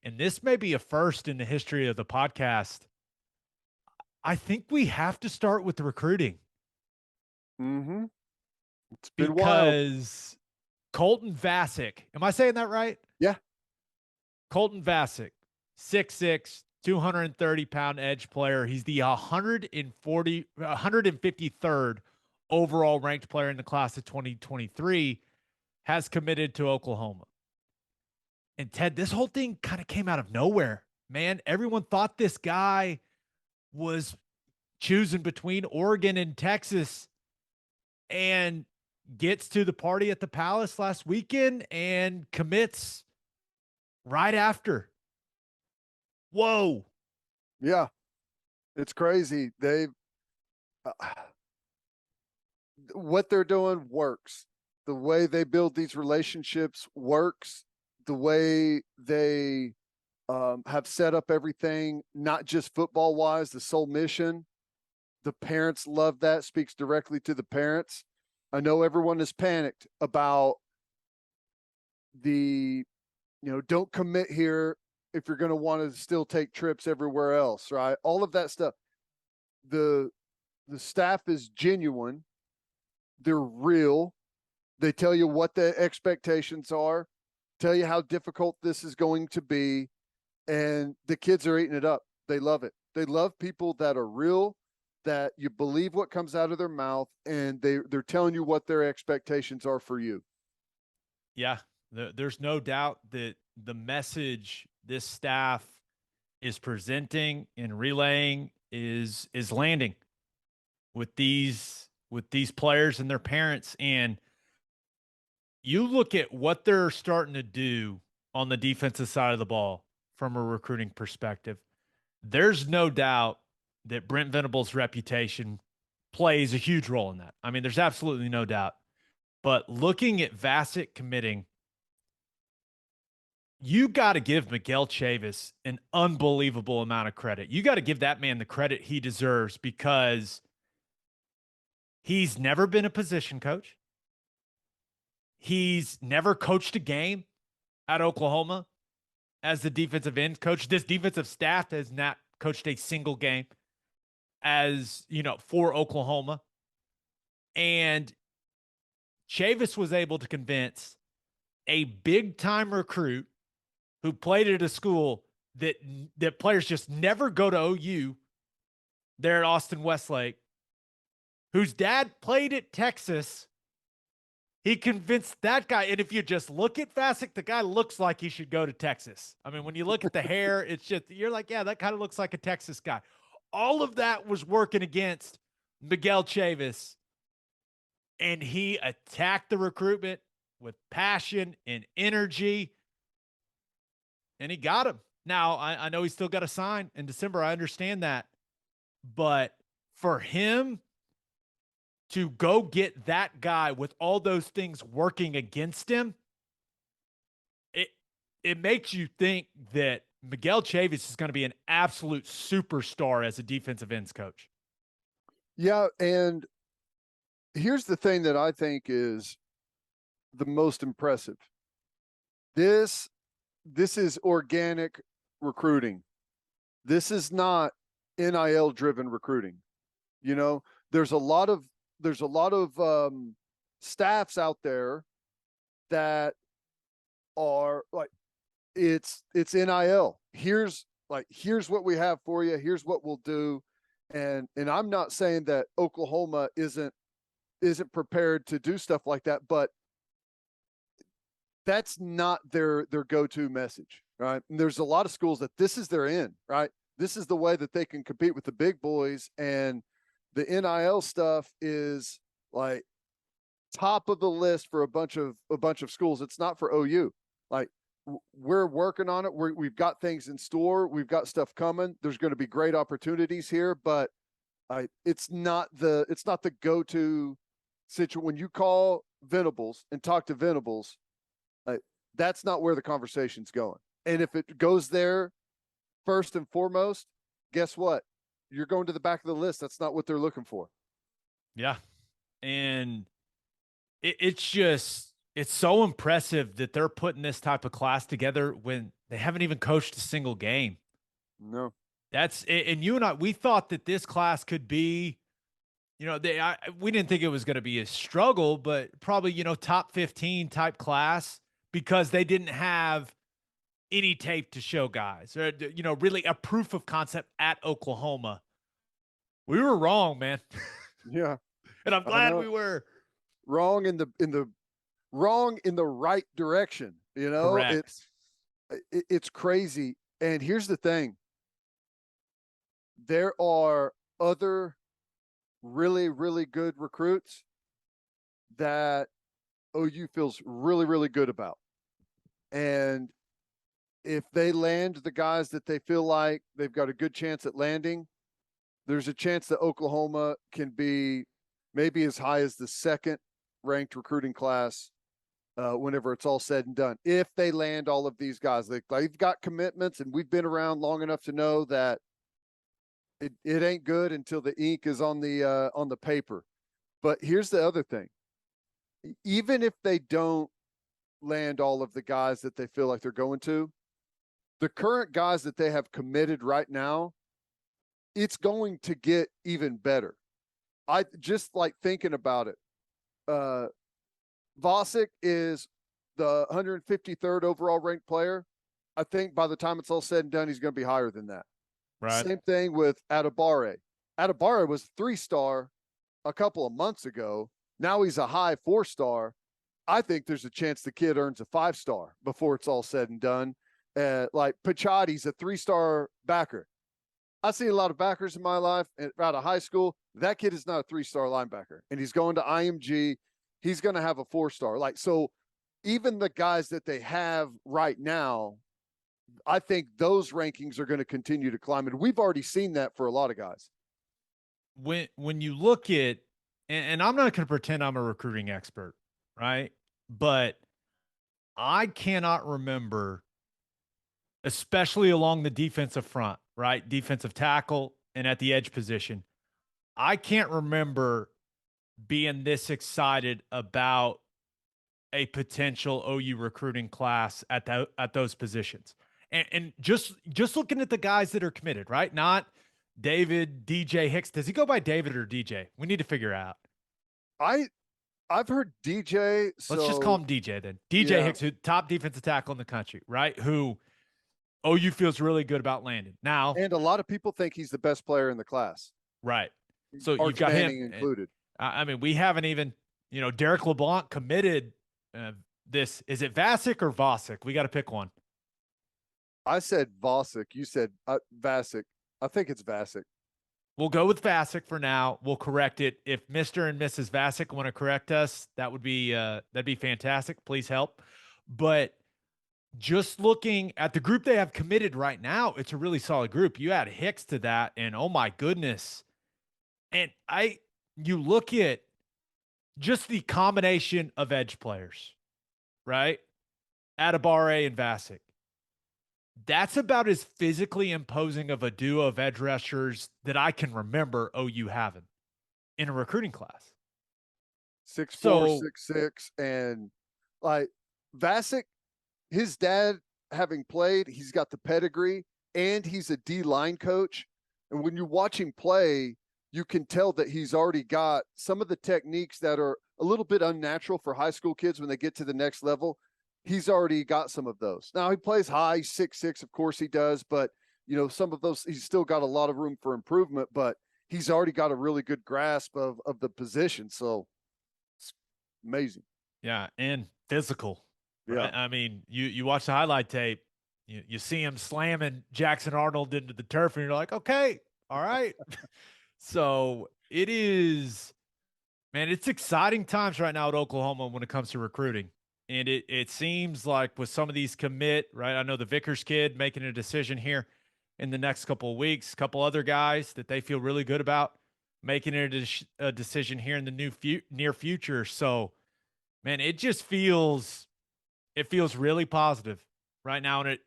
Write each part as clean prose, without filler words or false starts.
and this may be a first in the history of the podcast. I think we have to start with the recruiting Mm-hmm. It's been wild. because Colton Vasek, am I saying that right? Yeah. Colton Vasek, 6'6", 230-pound edge player. He's the 153rd overall ranked player in the class of 2023, has committed to Oklahoma. And Ted, this whole thing kind of came out of nowhere, man. Everyone thought this guy was choosing between Oregon and Texas, and gets to the party at the Palace last weekend and commits right after. Whoa. Yeah. It's crazy. Uh, what they're doing works. The way they build these relationships works. The way they have set up everything, not just football wise, the sole mission. The parents love that, speaks directly to the parents. I know everyone is panicked about don't commit here if you're going to want to still take trips everywhere else, right? All of that stuff. The staff is genuine. They're real. They tell you what the expectations are, tell you how difficult this is going to be, and the kids are eating it up. They love it. They love people that are real, that you believe what comes out of their mouth, and they're telling you what their expectations are for you. Yeah, there's no doubt that the message this staff is presenting and relaying is landing with these players and their parents. And you look at what they're starting to do on the defensive side of the ball from a recruiting perspective. There's no doubt that Brent Venables' reputation plays a huge role in that. I mean, there's absolutely no doubt. But looking at Vasek committing, you got to give Miguel Chavis an unbelievable amount of credit. You got to give that man the credit he deserves, because he's never been a position coach. He's never coached a game at Oklahoma as the defensive end coach. This defensive staff has not coached a single game for Oklahoma. And Chavis was able to convince a big time recruit who played at a school that players just never go to OU there at Austin Westlake, whose dad played at Texas. He convinced that guy. And if you just look at Vasek, the guy looks like he should go to Texas. I mean, when you look at the hair, it's just, you're like, yeah, that kind of looks like a Texas guy. All of that was working against Miguel Chavis. And he attacked the recruitment with passion and energy. And he got him. Now, I know he's still got to sign in December. I understand that. But for him to go get that guy with all those things working against him, it makes you think that Miguel Chavis is going to be an absolute superstar as a defensive ends coach. Yeah, and here's the thing that I think is the most impressive. This is organic recruiting. This is not NIL driven recruiting. You know, there's a lot of staffs out there that are like, it's NIL. Here's what we have for you. Here's what we'll do. And I'm not saying that Oklahoma isn't prepared to do stuff like that, but that's not their go-to message, right? And there's a lot of schools that this is their end, right? This is the way that they can compete with the big boys, and the NIL stuff is like top of the list for a bunch of schools. It's not for OU. Like, we're working on it. We've got things in store. We've got stuff coming. There's going to be great opportunities here, but it's not the go-to situation. When you call Venables and talk to Venables, that's not where the conversation's going. And if it goes there first and foremost, guess what? You're going to the back of the list. That's not what they're looking for. Yeah. And it's just it's so impressive that they're putting this type of class together when they haven't even coached a single game. No. That's and you and I, we thought that this class could be, we didn't think it was going to be a struggle, but probably, top 15 type class because they didn't have any tape to show guys or, really a proof of concept at Oklahoma. We were wrong, man. Yeah. And I'm I glad know. we were Wrong in the wrong in the right direction. correct. It's crazy. And here's the thing. There are other really, really good recruits that OU feels really, really good about. And if they land the guys that they feel like they've got a good chance at landing, there's a chance that Oklahoma can be maybe as high as the second ranked recruiting class whenever it's all said and done. If they land all of these guys, they've got commitments, and we've been around long enough to know that it ain't good until the ink is on the paper. But here's the other thing. Even if they don't land all of the guys that they feel like they're going to, the current guys that they have committed right now, it's going to get even better. I just like thinking about it. Vasek is the 153rd overall ranked player. I think by the time it's all said and done, he's going to be higher than that. Right. Same thing with Adibare. Adibare was 3-star a couple of months ago. Now he's a high 4-star. I think there's a chance the kid earns a 5-star before it's all said and done. Like Pachotti's a 3-star backer. I've seen a lot of backers in my life out of high school. That kid is not a 3-star linebacker, and he's going to IMG. He's going to have a 4-star. Like, so even the guys that they have right now, I think those rankings are going to continue to climb. And we've already seen that for a lot of guys. When you look at, and I'm not going to pretend I'm a recruiting expert, right? But I cannot remember, especially along the defensive front, right? Defensive tackle and at the edge position. I can't remember being this excited about a potential OU recruiting class at those positions. And just looking at the guys that are committed, right? Not David, DJ Hicks. Does he go by David or DJ? We need to figure out. I've heard DJ. Let's just call him DJ then. DJ Hicks, who top defensive tackle in the country, right? Who OU feels really good about landing. Now, and a lot of people think he's the best player in the class. Right. So Arch you've got Manning him included. I mean, we haven't even, Derek LeBlanc committed this. Is it Vasek or Vasek? We got to pick one. I said Vasek. You said Vasek. I think it's Vasek. We'll go with Vasek for now. We'll correct it. If Mr. and Mrs. Vasek want to correct us, that'd be fantastic. Please help. But just looking at the group they have committed right now, it's a really solid group. You add Hicks to that, and oh my goodness. And you look at just the combination of edge players, right? Adibare and Vasek. That's about as physically imposing of a duo of edge rushers that I can remember OU having in a recruiting class. 6'4", 6'6", and like Vasek, his dad having played, he's got the pedigree, and he's a D-line coach. And when you watch him play, you can tell that he's already got some of the techniques that are a little bit unnatural for high school kids when they get to the next level. He's already got some of those. Now he plays high, he's 6'6", of course he does, but some of those, he's still got a lot of room for improvement, but he's already got a really good grasp of the position. So it's amazing. Yeah. And physical. Yeah. Right? I mean, you watch the highlight tape, you see him slamming Jackson Arnold into the turf and you're like, okay, all right. So it is, man, it's exciting times right now at Oklahoma when it comes to recruiting. And it seems like with some of these commit, right? I know the Vickers kid making a decision here in the next couple of weeks, a couple other guys that they feel really good about making a decision here in the near future. So, man, it feels really positive right now. And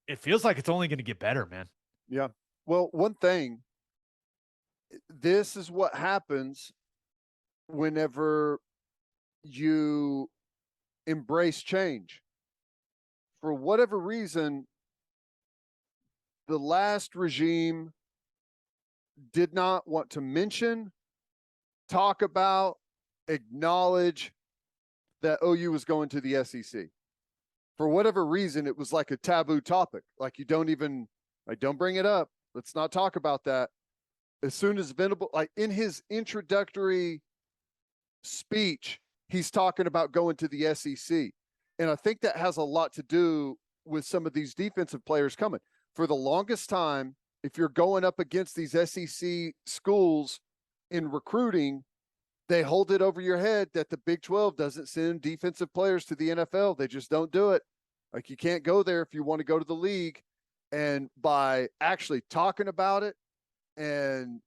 it feels like it's only going to get better, man. Yeah. Well, one thing, this is what happens whenever you embrace change. For whatever reason, the last regime did not want to mention, talk about, acknowledge that OU was going to the SEC. For whatever reason, it was like a taboo topic. Like, you don't even, like, don't bring it up. Let's not talk about that. As soon as Venable, like in his introductory speech, he's talking about going to the SEC. And I think that has a lot to do with some of these defensive players coming. For the longest time, if you're going up against these SEC schools in recruiting, they hold it over your head that the Big 12 doesn't send defensive players to the NFL. They just don't do it. Like, you can't go there if you want to go to the league. And by actually talking about it and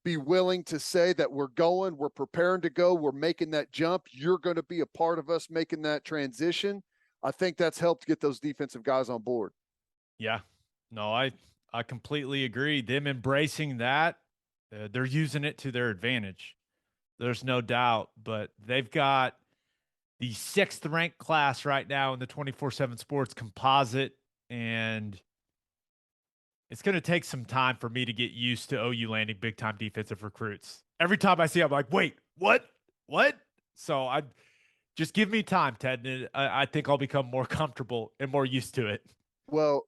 be willing to say that we're going, we're preparing to go, we're making that jump, you're going to be a part of us making that transition, I think that's helped get those defensive guys on board. Yeah. No, I completely agree. Them embracing that, they're using it to their advantage. There's no doubt, but they've got the 6th ranked class right now in the 24/7 Sports composite, and it's going to take some time for me to get used to OU landing big time defensive recruits. Every time I see it, I'm like, wait, what? So I just give me time, Ted, and I think I'll become more comfortable and more used to it. Well,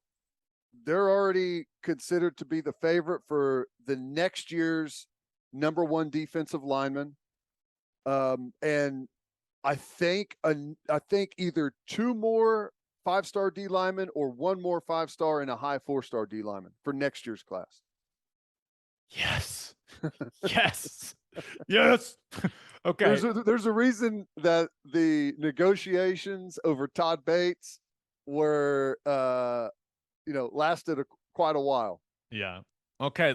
they're already considered to be the favorite for the next year's #1 defensive lineman. And I think either 2 more 5-star D linemen or 1 more 5-star and a high 4-star D lineman for next year's class. Yes. Yes. Yes. Okay. There's a reason that the negotiations over Todd Bates were, lasted quite a while. Yeah. Okay.